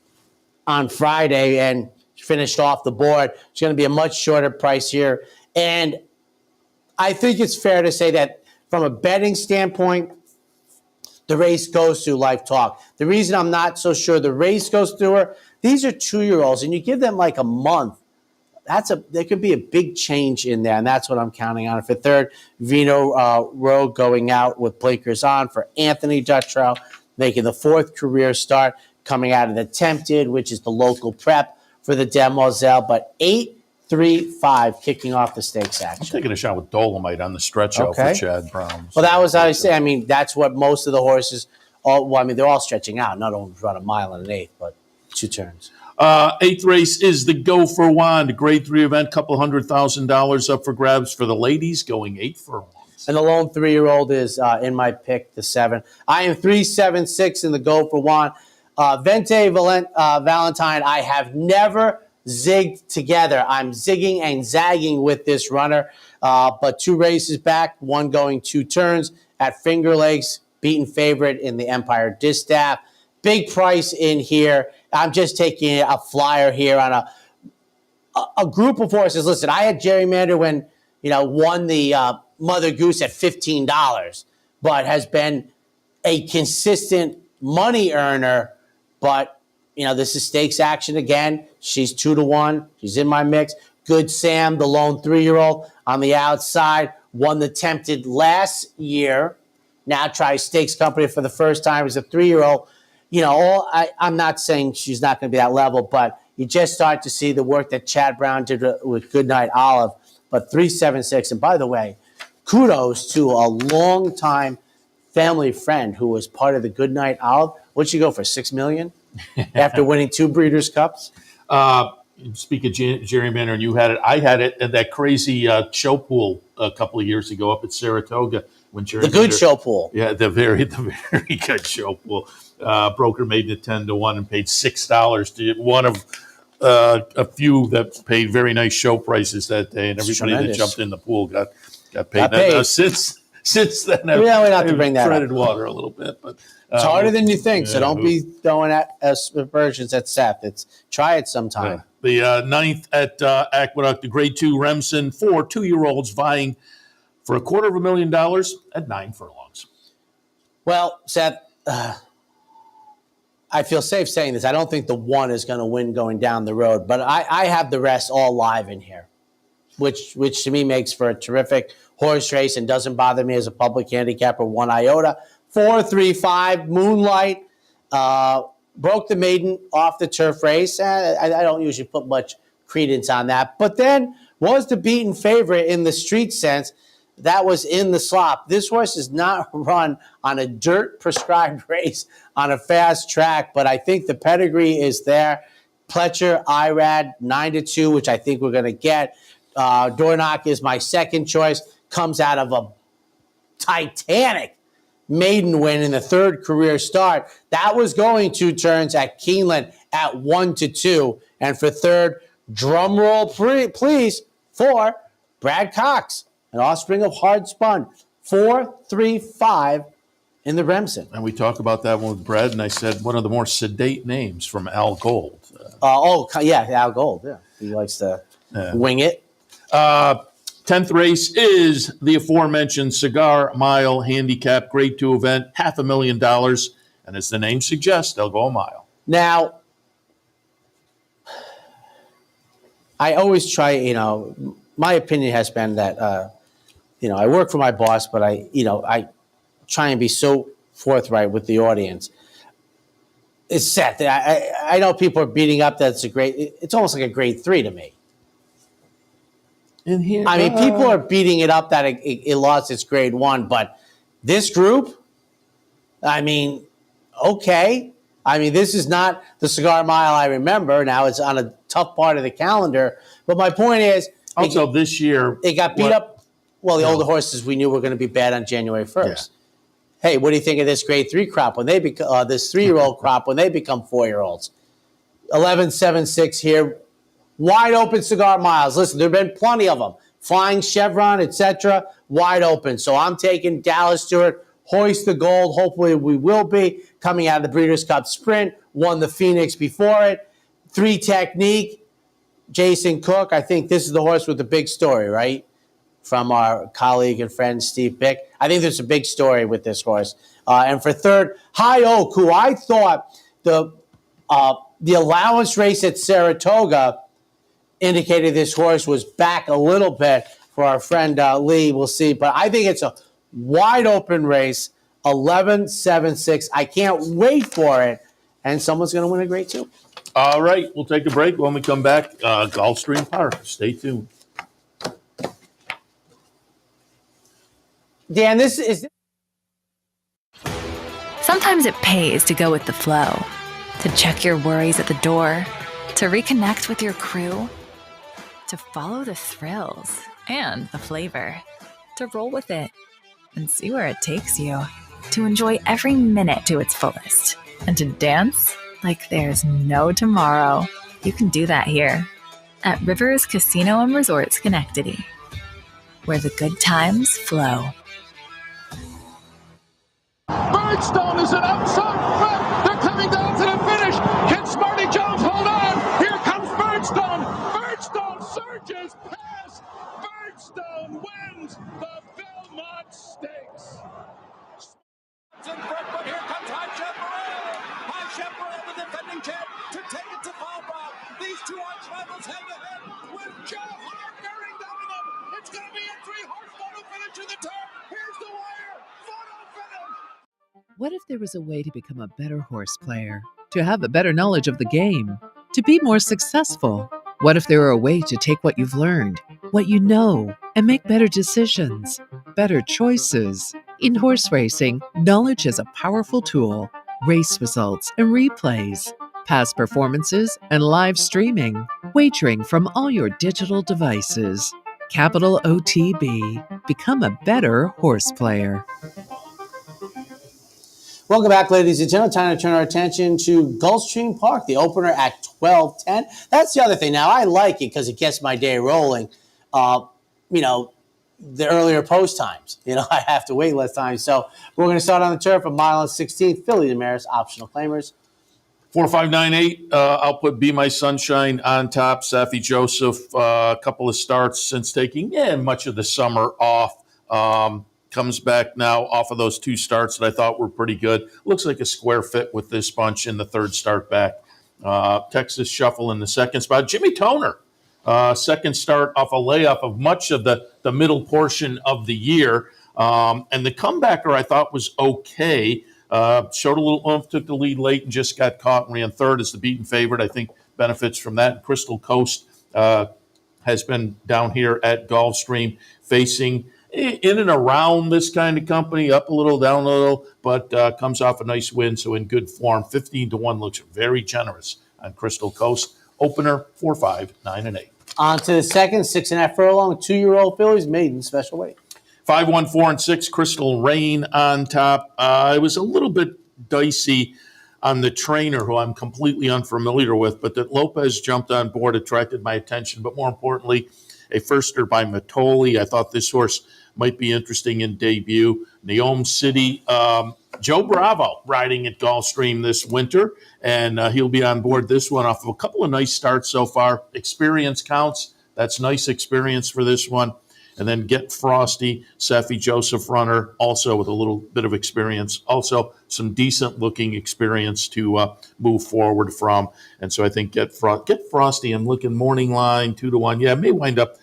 on Friday and finished off the board. It's going to be a much shorter price here. And I think it's fair to say that from a betting standpoint, the race goes through Life Talk. The reason I'm not so sure the race goes through her, these are 2-year-olds, and you give them like a month. There could be a big change in there, and that's what I'm counting on. For third, Vino Rowe going out with blinkers on. For Anthony Dutrow, making the 4th career start, coming out of the Tempted, which is the local prep for the Demoiselle. But 8-3-5 kicking off the stakes action. I'm taking a shot with Dolomite on the stretch out for Chad Brown. Well, that was, I was saying, I mean, that's what most of the horses, they're all stretching out. Not only run a mile and an eighth, but 2 turns. 8th race is the Go for Wand, Grade 3 event, $200,000 up for grabs for the ladies, going 8 furlongs. And the lone 3-year-old is in my pick, the 7. I am 3-7-6 in the Go for Wand. Vente Valentine, I have never zigged together. I'm zigging and zagging with this runner, but 2 races back, 1 going 2 turns at Finger Lakes, beaten favorite in the Empire Distaff. Big price in here. I'm just taking a flyer here on a group of horses. Listen, I had Gerrymander when, won the Mother Goose at $15, but has been a consistent money earner. But, this is stakes action again. She's 2-1. She's in my mix. Good Sam, the lone 3-year-old on the outside, won the Tempted last year. Now tries Stakes Company for the first time as a 3-year-old. I'm not saying she's not going to be that level, but you just start to see the work that Chad Brown did with Goodnight Olive. But 3-7-6. And by the way, kudos to a longtime family friend who was part of the Goodnight Olive. What'd she go for, $6 million after winning 2 Breeders' Cups? Speak of Gerrymander, and you had it. I had it at that crazy show pool a couple of years ago up at Saratoga. The good show pool. Yeah, the very good show pool. Broker made it 10-1 and paid $6 to one of a few that paid very nice show prices that day, and everybody tremendous. that jumped in the pool got paid. Got paid. Since then, We don't have to bring that treaded up. water a little bit, but It's harder than you think, so yeah, don't be throwing aspersions at Seth. Try it sometime. The ninth at Aqueduct, the Grade 2 Remsen, 4 2-year-olds vying for $250,000 at 9 furlongs. Well, Seth, I feel safe saying this. I don't think the one is going to win going down the road, but I have the rest all live in here, which to me makes for a terrific horse race and doesn't bother me as a public handicapper one iota. 4-3-5 Moonlight broke the maiden off the turf race. I don't usually put much credence on that, but then was the beaten favorite in the street sense. That was in the slop. This horse is not run on a dirt prescribed race on a fast track, but I think the pedigree is there. Pletcher, Irad, 9-2, which I think we're going to get. Dornock is my second choice. Comes out of a titanic maiden win in the third career start. That was going 2 turns at Keeneland at 1-2. And for third, drum roll please, for Brad Cox, an offspring of Hard Spun. 4-3-5 in the Remsen. And we talked about that one with Brad, and I said one of the more sedate names from Al Gold. Al Gold. Yeah, he likes to wing it. 10th race is the aforementioned Cigar Mile Handicap Grade 2 event, $500,000. And as the name suggests, they'll go a mile. Now, I always try, my opinion has been that, I work for my boss, but I try and be so forthright with the audience. It's Seth. I know people are beating up that it's almost like a grade 3 to me. In here, people are beating it up that it lost its grade 1, but this group, okay. This is not the Cigar Mile I remember. Now it's on a tough part of the calendar. But my point is, also this year, it got beat up. Well, the older horses we knew were going to be bad on January 1st. Yeah. Hey, what do you think of this grade 3 crop when they become this 3-year-old crop when they become 4-year-olds? 11-7-6 here. Wide open Cigar Miles. Listen, there have been plenty of them. Flying Chevron, etc. Wide open. So I'm taking Dallas Stewart, hoist the gold. Hopefully we will be. Coming out of the Breeders' Cup Sprint. Won the Phoenix before it. 3 Technique. Jason Cook. I think this is the horse with the big story, right? From our colleague and friend Steve Bick. I think there's a big story with this horse. And for third, High Oak, who I thought the allowance race at Saratoga indicated this horse was back a little bit for our friend Lee. We'll see. But I think it's a wide open race, 11-7-6. I can't wait for it. And someone's going to win a grade 2. All right. We'll take a break. When we come back, Gulfstream Park. Stay tuned. Dan, this is... Sometimes it pays to go with the flow, to check your worries at the door, to reconnect with your crew, to follow the thrills and the flavor, to roll with it and see where it takes you, to enjoy every minute to its fullest, and to dance like there's no tomorrow. You can do that here at Rivers Casino and Resort Schenectady, where the good times flow. Birdstone is an outside front. They're coming down to the finish. Can Smarty Jones hold on? Here comes Birdstone. Birdstone surges past. Birdstone wins the Belmont Stakes. In front, but here comes High Chaparral. High Chaparral, the defending champ, to take it to Falbach. These two arch rivals head to head with Joe Hart bearing down on them. It's going to be a 3-horse photo finish to the turn. Here's the wire. Photo finish. What if there was a way to become a better horse player, to have a better knowledge of the game, to be more successful? What if there were a way to take what you've learned, what you know, and make better decisions, better choices? In horse racing, knowledge is a powerful tool. Race results and replays, past performances and live streaming, wagering from all your digital devices. Capital OTB. Become a better horse player. Welcome back, ladies and gentlemen. Time to turn our attention to Gulfstream Park, the opener at 12:10. That's the other thing. Now, I like it because it gets my day rolling. The earlier post times. I have to wait less time. So we're going to start on the turf, a mile and 16th, Philly to Maris, optional claimers. 4598, I'll put Be My Sunshine on top. Safi Joseph, a couple of starts since taking much of the summer off. Comes back now off of those 2 starts that I thought were pretty good. Looks like a square fit with this bunch in the 3rd start back. Texas Shuffle in the 2nd spot. Jimmy Toner, 2nd start off a layoff of much of the middle portion of the year. And the comebacker I thought was okay. Showed a little oomph, took the lead late, and just got caught and ran 3rd as the beaten favorite. I think benefits from that. Crystal Coast has been down here at Gulfstream facing in and around this kind of company, up a little, down a little, but comes off a nice win, so in good form. 15-1 looks very generous on Crystal Coast. Opener 4, 5, 9, and 8. On to the second, 6.5 furlong, 2-year-old fillies, maiden special weight. 5, 1, 4, and 6, Crystal Rain on top. It was a little bit dicey on the trainer, who I'm completely unfamiliar with, but that Lopez jumped on board attracted my attention. But more importantly, a firster by Matoli. I thought this horse might be interesting in debut. Neom City, Joe Bravo riding at Gulfstream this winter, and he'll be on board this one off of a couple of nice starts so far. Experience counts. That's nice experience for this one. And then Get Frosty, Safi Joseph runner, also with a little bit of experience. Also some decent-looking experience to move forward from. And so I think Get Frosty, I'm looking morning line, 2-1. Yeah, it may wind up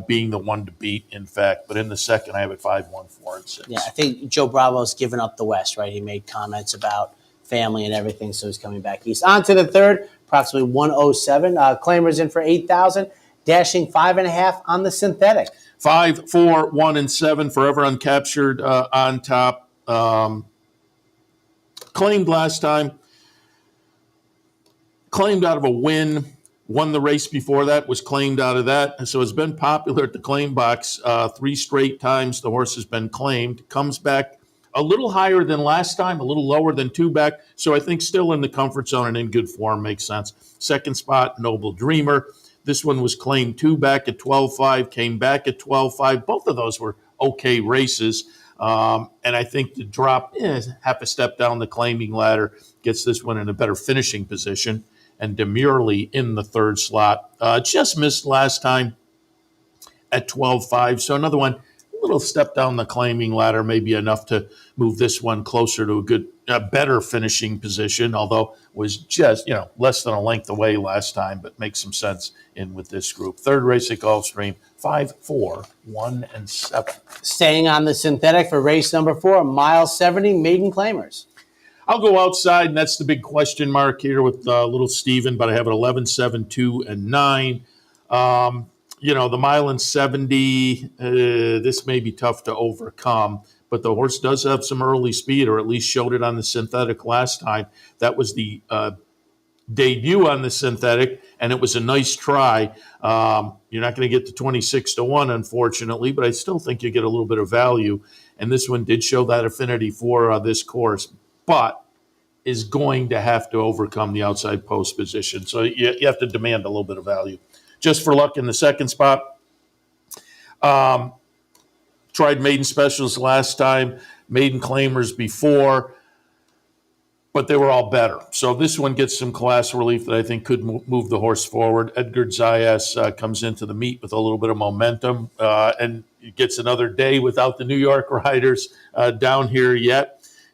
being the one to beat, in fact. But in the second, I have it 5, 1, 4, and 6. Yeah, I think Joe Bravo's given up the West, right? He made comments about family and everything, so he's coming back east. On to the third, approximately 107. Claimers in for 8,000, dashing 5.5 on the synthetic. 5, 4, 1, and 7, Forever Uncaptured on top. Claimed last time. Claimed out of a win. Won the race before that, was claimed out of that. So it's been popular at the claim box 3 straight times the horse has been claimed. Comes back a little higher than last time, a little lower than 2 back. So I think still in the comfort zone and in good form, makes sense. 2nd spot, Noble Dreamer. This one was claimed 2 back at 12.5, came back at 12.5. Both of those were okay races. And I think the drop half a step down the claiming ladder gets this one in a better finishing position. And demurely in the 3rd slot. Just missed last time at 12.5. So another one, a little step down the claiming ladder, maybe enough to move this one closer to a better finishing position, although was just, less than a length away last time, but makes some sense in with this group. 3rd race at Gulfstream, 5, 4, 1, and 7. Staying on the synthetic for race number 4, mile 70, maiden claimers. I'll go outside, and that's the big question mark here with little Steven, but I have it 11, 7, 2, and 9. The mile and 70, this may be tough to overcome, but the horse does have some early speed, or at least showed it on the synthetic last time. That was the debut on the synthetic, and it was a nice try. You're not going to get to 26-1, unfortunately, but I still think you get a little bit of value. And this one did show that affinity for this course, but is going to have to overcome the outside post position. So you have to demand a little bit of value. Just for luck in the 2nd spot. Tried maiden specials last time, maiden claimers before, but they were all better. So this one gets some class relief that I think could move the horse forward. Edgar Zayas comes into the meet with a little bit of momentum and gets another day without the New York riders down here yet.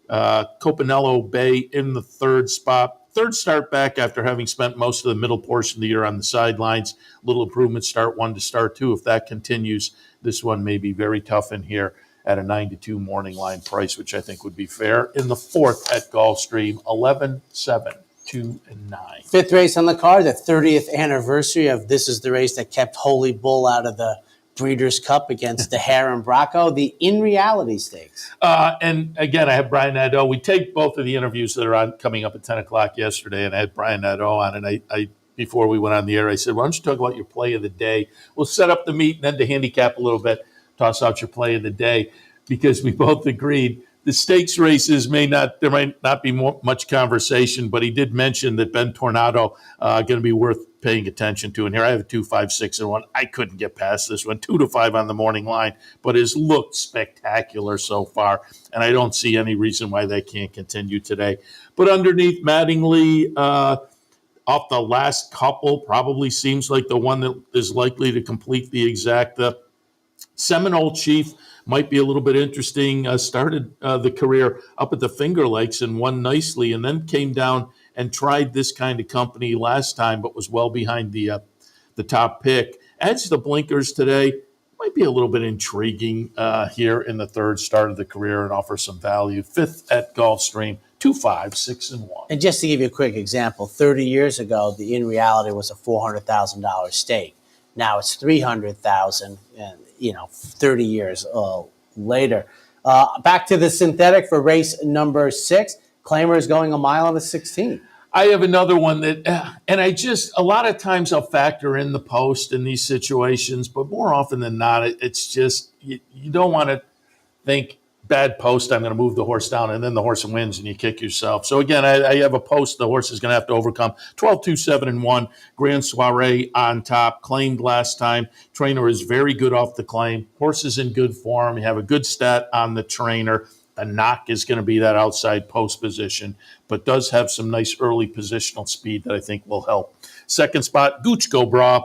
Copanello Bay in the 3rd spot. 3rd start back after having spent most of the middle portion of the year on the sidelines. Little improvement start 1 to start 2. If that continues, this one may be very tough in here at a 9-2 morning line price, which I think would be fair. In the 4th at Gulfstream, 11, 7, 2, and 9. 5th race on the card, the 30th anniversary of this is the race that kept Holy Bull out of the Breeders' Cup against the Hare and Bracco, the In Reality Stakes. And again, I have Brian Nadeau. We take both of the interviews that are on coming up at 10 o'clock yesterday, and I had Brian Nadeau on, and I before we went on the air, I said, why don't you talk about your play of the day? We'll set up the meet and then to handicap a little bit, toss out your play of the day, because we both agreed The stakes races there might not be much conversation, but he did mention that Ben Tornado going to be worth paying attention to. And here I have a 2, 5, 6, and 1. I couldn't get past this one. 2 to 5 on the morning line, but has looked spectacular so far, and I don't see any reason why they can't continue today. But underneath, Mattingly, off the last couple, probably seems like the one that is likely to complete the exacta. Seminole Chief might be a little bit interesting. Started the career up at the Finger Lakes and won nicely, and then came down and tried this kind of company last time, but was well behind the top pick. Adds the blinkers today. Might be a little bit intriguing here in the third start of the career and offer some value. Fifth at Gulfstream, 2, 5, 6, and 1. And just to give you a quick example, 30 years ago, the in reality was a $400,000 stake. Now it's $300,000, and 30 years later. Back to the synthetic for race number 6. Claimer is going a mile on the 16th. I have another one that, and a lot of times I'll factor in the post in these situations, but more often than not, it's just, you don't want to think bad post, I'm going to move the horse down, and then the horse wins and you kick yourself. So again, I have a post the horse is going to have to overcome. 12, 2, 7, and 1. Grand Soiree on top, claimed last time. Trainer is very good off the claim. Horse is in good form. You have a good stat on the trainer. The knock is going to be that outside post position, but does have some nice early positional speed that I think will help. Second spot, Gooch Go Bra.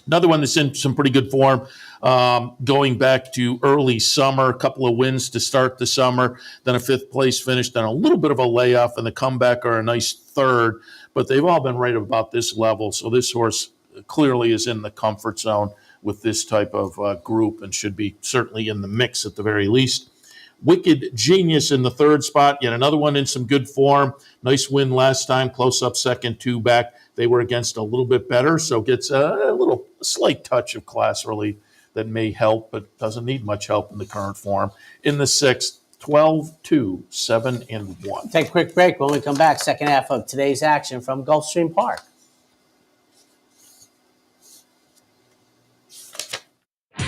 Another one that's in some pretty good form, going back to early summer, a couple of wins to start the summer, then a 5th place finish, then a little bit of a layoff, and the comeback are a nice 3rd, but they've all been right about this level. So this horse clearly is in the comfort zone with this type of group and should be certainly in the mix at the very least. Wicked Genius in the 3rd spot, yet another one in some good form. Nice win last time, close up second, 2 back. They were against a little bit better, so gets a slight touch of class relief that may help, but doesn't need much help in the current form. In the 6th, 12, 2, 7, and 1. Take a quick break. When we come back, second half of today's action from Gulfstream Park.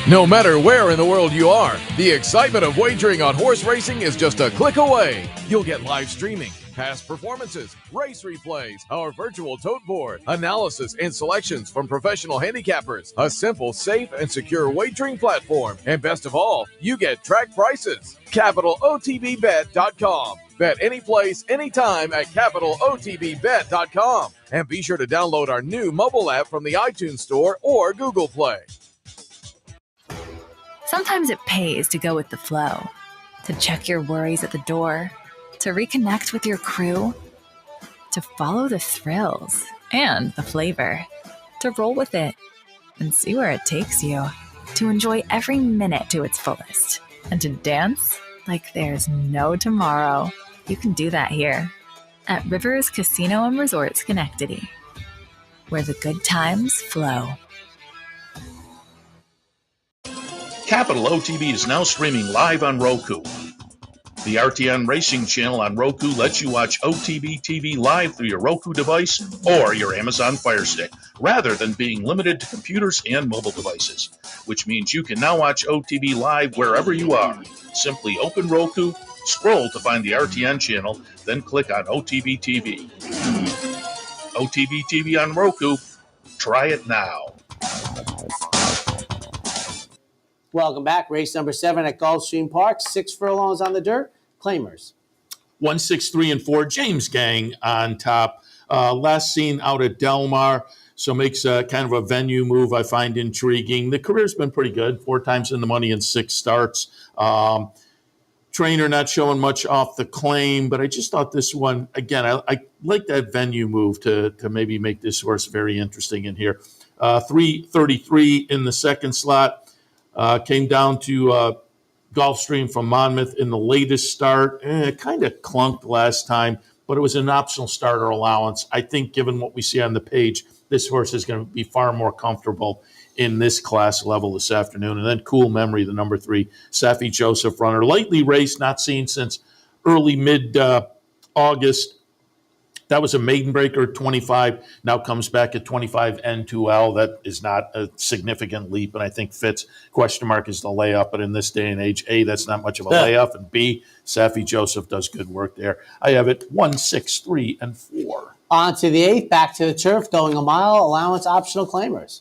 No matter where in the world you are, the excitement of wagering on horse racing is just a click away. You'll get live streaming, past performances, race replays, our virtual tote board, analysis and selections from professional handicappers, a simple, safe, and secure wagering platform, and best of all, you get track prices. CapitalOTBBet.com. Bet any place, anytime at CapitalOTBBet.com. And be sure to download our new mobile app from the iTunes Store or Google Play. Sometimes it pays to go with the flow, to check your worries at the door, to reconnect with your crew, to follow the thrills and the flavor, to roll with it and see where it takes you, to enjoy every minute to its fullest, and to dance like there's no tomorrow. You can do that here at Rivers Casino and Resort Schenectady, where the good times flow. Capital OTB is now streaming live on Roku. The RTN Racing channel on Roku lets you watch OTB TV live through your Roku device or your Amazon Fire Stick, rather than being limited to computers and mobile devices, which means you can now watch OTB live wherever you are. Simply open Roku, scroll to find the RTN channel, then click on OTB TV. OTB TV on Roku. Try it now. Welcome back. Race number 7 at Gulfstream Park. 6 furlongs on the dirt. Claimers. 1, 6, 3, and 4. James Gang on top. Last seen out at Del Mar, so makes a kind of a venue move I find intriguing. The career's been pretty good. 4 times in the money in 6 starts. Trainer not showing much off the claim, but I just thought this one, again, I like that venue move to maybe make this horse very interesting in here. 333 in the second slot. Came down to Gulfstream from Monmouth in the latest start. Kind of clunked last time, but it was an optional starter allowance. I think given what we see on the page, this horse is going to be far more comfortable in this class level this afternoon. And then Cool Memory, the number 3, Safi Joseph runner. Lightly raced, not seen since early mid-August. That was a maiden breaker, 25, now comes back at 25 N2L. That is not a significant leap, and I think fits. Question mark is the layup, but in this day and age, A, that's not much of a layup, and B, Safi Joseph does good work there. I have it 1, 6, 3, and 4. On to the 8th, back to the turf, going a mile, allowance optional claimers.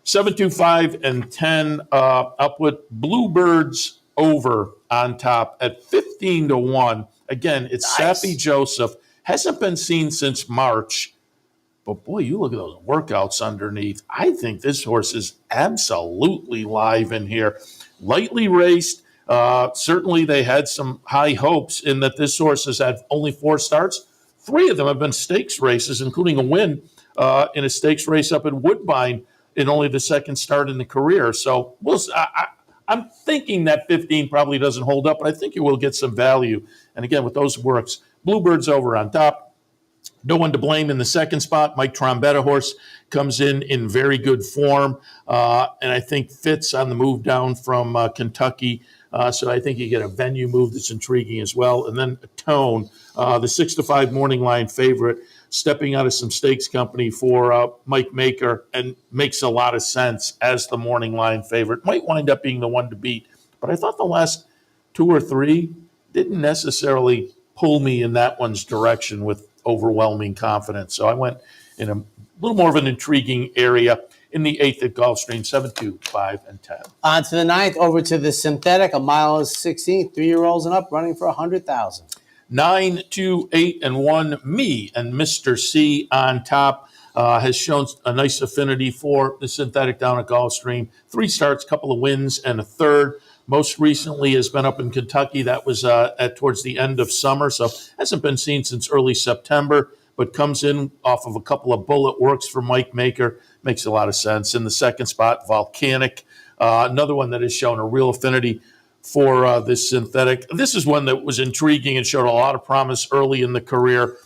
7, 2, 5, and 10. Up with Bluebirds over on top at 15-1. Again, it's nice. Safi Joseph. Hasn't been seen since March. But, boy, you look at those workouts underneath. I think this horse is absolutely live in here. Lightly raced. Certainly they had some high hopes in that this horse has had only 4 starts. 3 of them have been stakes races, including a win in a stakes race up at Woodbine in only the 2nd start in the career. So I'm thinking that 15 probably doesn't hold up, but I think you will get some value. And again, with those works, Bluebirds over on top. No one to blame in the 2nd spot. Mike Trombetta horse comes in very good form, and I think fits on the move down from Kentucky. So I think you get a venue move that's intriguing as well. And then a Tone, the 6-5 morning line favorite, stepping out of some stakes company for Mike Maker, and makes a lot of sense as the morning line favorite. Might wind up being the one to beat, but I thought the last 2 or 3 didn't necessarily pull me in that one's direction with overwhelming confidence. So I went in a little more of an intriguing area in the 8th at Gulfstream, 7, 2, 5, and 10. On to the 9th, over to the synthetic, a mile 16, 3-year-olds and up, running for 100,000. 9, 2, 8, and 1. Me and Mr. C on top. Has shown a nice affinity for the synthetic down at Gulfstream. 3 starts, couple of wins, and a 3rd. Most recently has been up in Kentucky. That was towards the end of summer, so hasn't been seen since early September, but comes in off of a couple of bullet works for Mike Maker. Makes a lot of sense. In the 2nd spot, Volcanic, another one that has shown a real affinity for this synthetic. This is one that was intriguing and showed a lot of promise early in the career.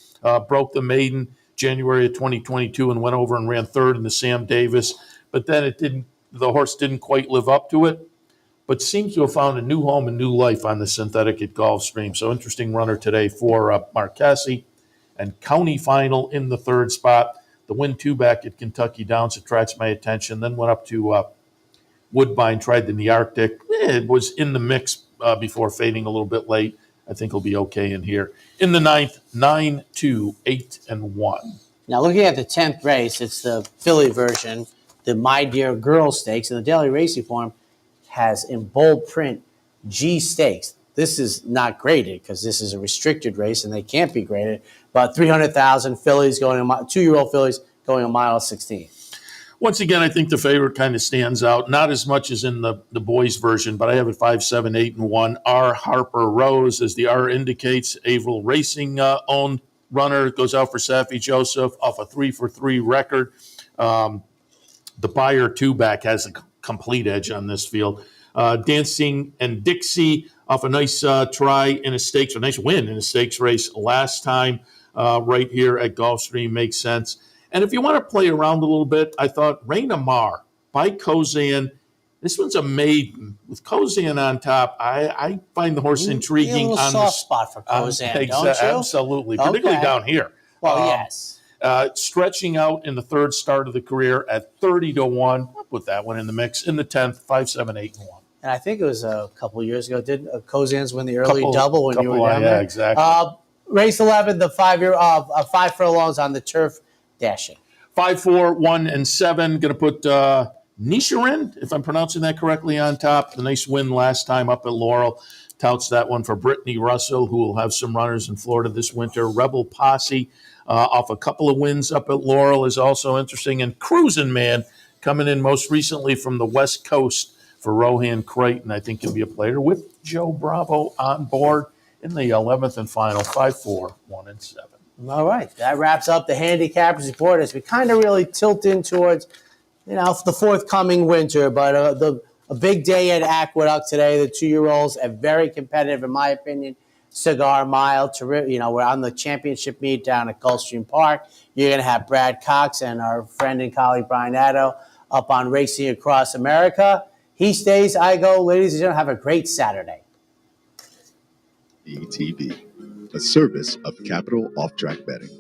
Broke the maiden January of 2022 and went over and ran 3rd in the Sam Davis, but then the horse didn't quite live up to it, but seems to have found a new home and new life on the synthetic at Gulfstream. So interesting runner today for Marquesi. And County Final in the 3rd spot. The win 2 back at Kentucky Downs attracts my attention. Then went up to Woodbine, tried in the Arctic. It was in the mix before fading a little bit late. I think he'll be okay in here. In the 9th, 9, 2, 8, and 1. Now looking at the 10th race, it's the Philly version, the My Dear Girl Stakes, and the Daily Racing Form has in bold print G Stakes. This is not graded because this is a restricted race and they can't be graded. But 300,000 fillies going 2-year-old fillies going a mile 16. Once again, I think the favorite kind of stands out, not as much as in the boys version, but I have it 5, 7, 8, and 1. R. Harper Rose, as the R indicates, Averill Racing owned runner, goes out for Safi Joseph off a 3-for-3 record. The Buyer 2-back has a complete edge on this field. Dancing and Dixie off a nice try in a stakes, a nice win in a stakes race last time right here at Gulfstream makes sense. And if you want to play around a little bit, I thought Raina Mar by Kozan. This one's a maiden with Kozan on top. I find the horse intriguing. A little soft spot for Kozan, don't you? Absolutely, particularly down here. Well, yes. Stretching out in the 3rd start of the career at 30-1. I'll put that one in the mix. In the 10th, 5, 7, 8, and 1. And I think it was a couple of years ago. Did Kozan's win the early double when you were down there? Yeah, exactly. Race 11, the 5 furlongs on the turf dashing. 5, 4, 1, and 7. Going to put Nisharin, if I'm pronouncing that correctly, on top. The nice win last time up at Laurel. Touts that one for Brittany Russell, who will have some runners in Florida this winter. Rebel Posse off a couple of wins up at Laurel is also interesting. And Cruisin' Man coming in most recently from the West Coast for Rohan Creighton. I think he'll be a player with Joe Bravo on board in the 11th and final, 5, 4, 1, and 7. All right. That wraps up the Handicappers Report as we kind of really tilt in towards, the forthcoming winter. But a big day at Aqueduct today. The 2-year-olds are very competitive, in my opinion. Cigar Mile. We're on the championship meet down at Gulfstream Park. You're going to have Brad Cox and our friend and colleague Brian Addo up on Racing Across America. He stays, I go. Ladies and gentlemen, have a great Saturday. ETB, a service of Capital Off-Track Betting.